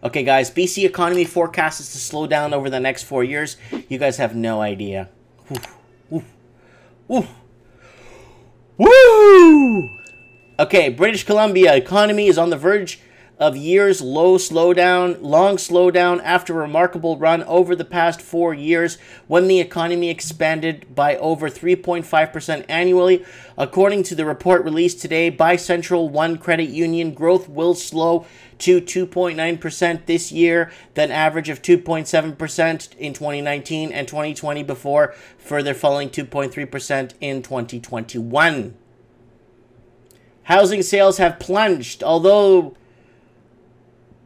Okay, guys, BC economy forecast is to slow down over the next 4 years. You guys have no idea. Woo! Woo! Woo! Okay, British Columbia economy is on the verge of years long slowdown after a remarkable run over the past 4 years when the economy expanded by over 3.5% annually. According to the report released today by Central One Credit Union, growth will slow to 2.9% this year, then average of 2.7% in 2019 and 2020 before further falling 2.3% in 2021. Housing sales have plunged, although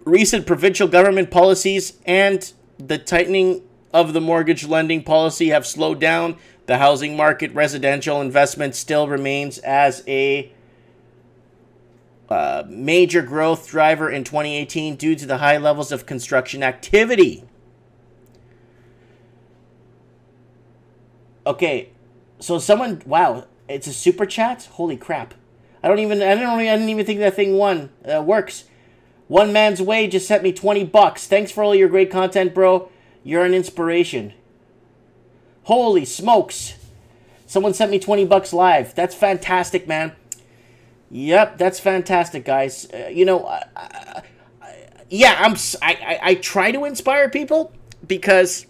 recent provincial government policies and the tightening of the mortgage lending policy have slowed down the housing market. Residential investment still remains as a major growth driver in 2018 due to the high levels of construction activity. Okay, so someone, wow, it's a super chat. Holy crap! I didn't even think that thing works. One Man's Way just sent me $20. Thanks for all your great content, bro. You're an inspiration. Holy smokes! Someone sent me $20 live. That's fantastic, man. Yep, that's fantastic, guys. I try to inspire people because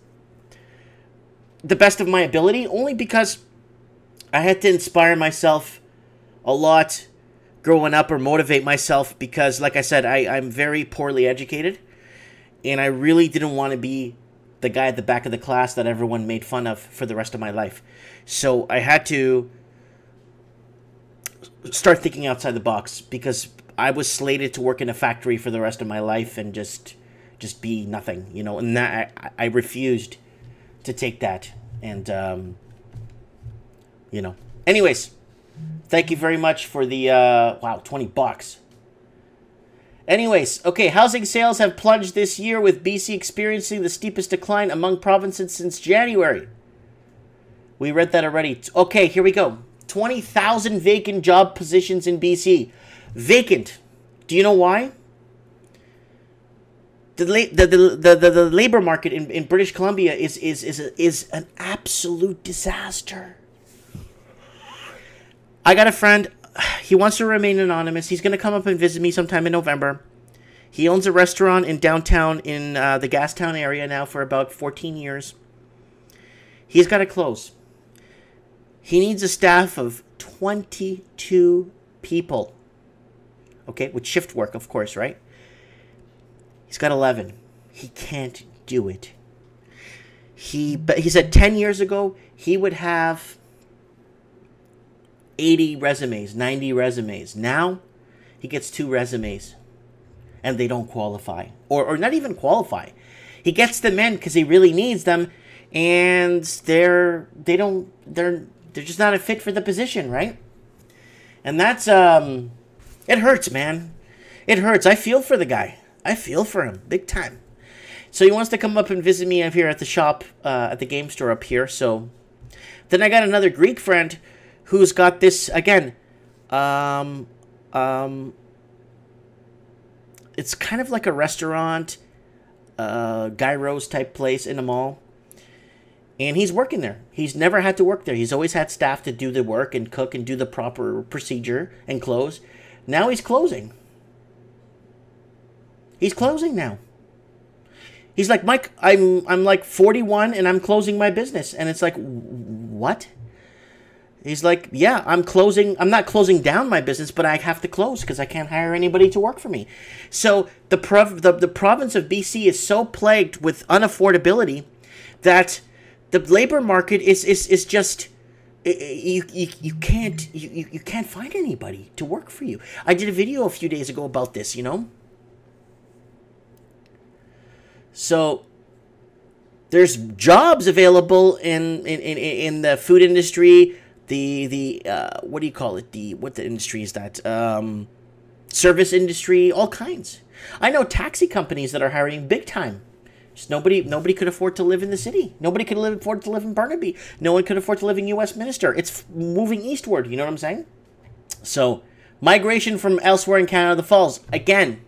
the best of my ability, only because I had to inspire myself a lot growing up or motivate myself because, like I said, I'm very poorly educated and I really didn't want to be the guy at the back of the class that everyone made fun of for the rest of my life. So I had to start thinking outside the box because I was slated to work in a factory for the rest of my life and just be nothing, and that I refused to take that. And, anyways, thank you very much for the, wow, $20. Anyways, okay, housing sales have plunged this year with BC experiencing the steepest decline among provinces since January. We read that already. Okay, here we go. 20,000 vacant job positions in BC. Vacant. Do you know why? The labor market in British Columbia is an absolute disaster. I got a friend. He wants to remain anonymous. He's going to come up and visit me sometime in November. He owns a restaurant in downtown in the Gastown area now for about 14 years. He's got to close. He needs a staff of 22 people. Okay, with shift work, of course, right? He's got 11. He can't do it. He said 10 years ago he would have 80 resumes, 90 resumes. Now he gets 2 resumes and they don't qualify or not even qualify. He gets them in because he really needs them and they're just not a fit for the position, right? And that's it hurts, man. It hurts. I feel for the guy. I feel for him big time. So he wants to come up and visit me up here at the shop, at the game store up here. So then I got another Greek friend who's got this again. It's kind of like a restaurant, gyros type place in a mall. And he's working there. He's never had to work there. He's always had staff to do the work and cook and do the proper procedure and close. Now he's closing. He's closing now. He's like, Mike, I'm like 41 and I'm closing my business. And it's like, what? He's like, yeah, I'm closing. I'm not closing down my business, but I have to close because I can't hire anybody to work for me. So the province of BC is so plagued with unaffordability that the labor market is just you can't find anybody to work for you. I did a video a few days ago about this, So there's jobs available in the food industry, the what do you call it? What the industry is that? Service industry, all kinds. I know taxi companies that are hiring big time. Just nobody could afford to live in the city. Nobody could afford to live in Burnaby. No one could afford to live in Westminster. It's moving eastward, you know what I'm saying? So, migration from elsewhere in Canada Falls. Again,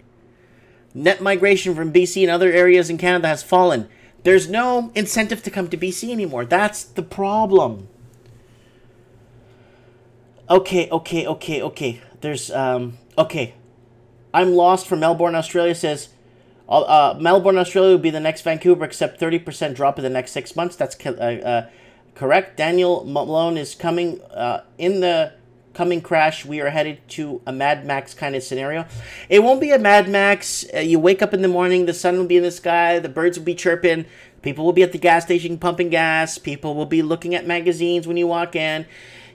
Net migration from BC and other areas in Canada has fallen. There's no incentive to come to BC anymore. That's the problem. Okay. There's, okay. I'm lost from Melbourne, Australia says, Melbourne, Australia would be the next Vancouver, except 30% drop in the next 6 months. That's correct. Daniel Malone is coming in the coming crash. We are headed to a Mad Max kind of scenario. It won't be a Mad Max. You wake up in the morning, the sun will be in the sky, the birds will be chirping, people will be at the gas station pumping gas, people will be looking at magazines when you walk in.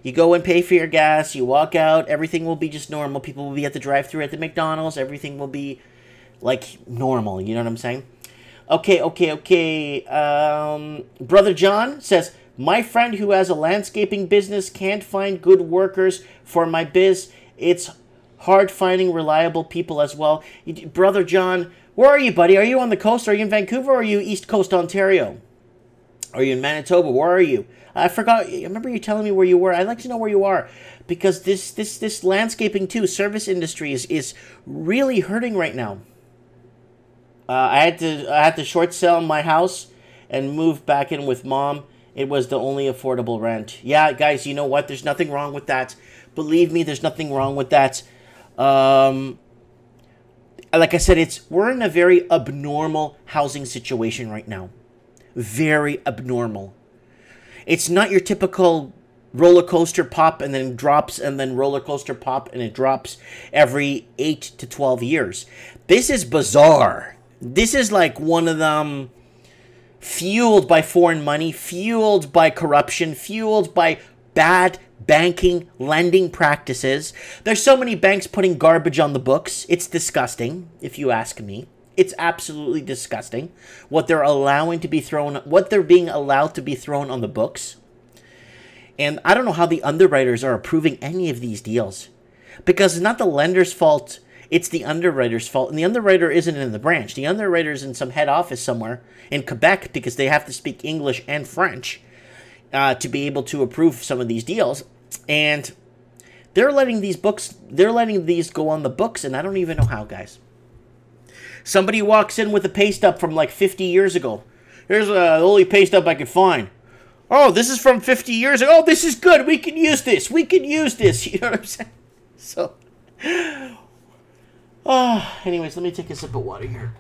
You go and pay for your gas, you walk out, everything will be just normal. People will be at the drive-thru at the McDonald's, everything will be like normal, you know what I'm saying? Okay. Brother John says, my friend who has a landscaping business can't find good workers for my biz. It's hard finding reliable people as well. Brother John, where are you, buddy? Are you on the coast? Are you in Vancouver? Or are you East Coast Ontario? Are you in Manitoba? Where are you? I forgot. I remember you telling me where you were. I'd like to know where you are, because this landscaping too, service industry is really hurting right now. I had to short sell my house and move back in with Mom. It was the only affordable rent. Yeah, guys, you know what? There's nothing wrong with that. Believe me, there's nothing wrong with that. Like I said, we're in a very abnormal housing situation right now. Very abnormal. It's not your typical roller coaster pop and then drops, and then roller coaster pop and it drops every 8 to 12 years. This is bizarre. This is like one of them, fueled by foreign money, fueled by corruption, fueled by bad banking, lending practices. There's so many banks putting garbage on the books. It's disgusting, if you ask me. It's absolutely disgusting what they're allowing to be thrown, what they're being allowed to be thrown on the books. And I don't know how the underwriters are approving any of these deals, because it's not the lender's fault. It's the underwriter's fault. And the underwriter isn't in the branch. The underwriter's in some head office somewhere in Quebec, because they have to speak English and French to be able to approve some of these deals. And they're letting these go on the books, and I don't even know how, guys. Somebody walks in with a pay stub from like 50 years ago. Here's the only pay stub I could find. Oh, this is from 50 years ago. Oh, this is good. We can use this. We can use this. You know what I'm saying? So, anyways, let me take a sip of water here.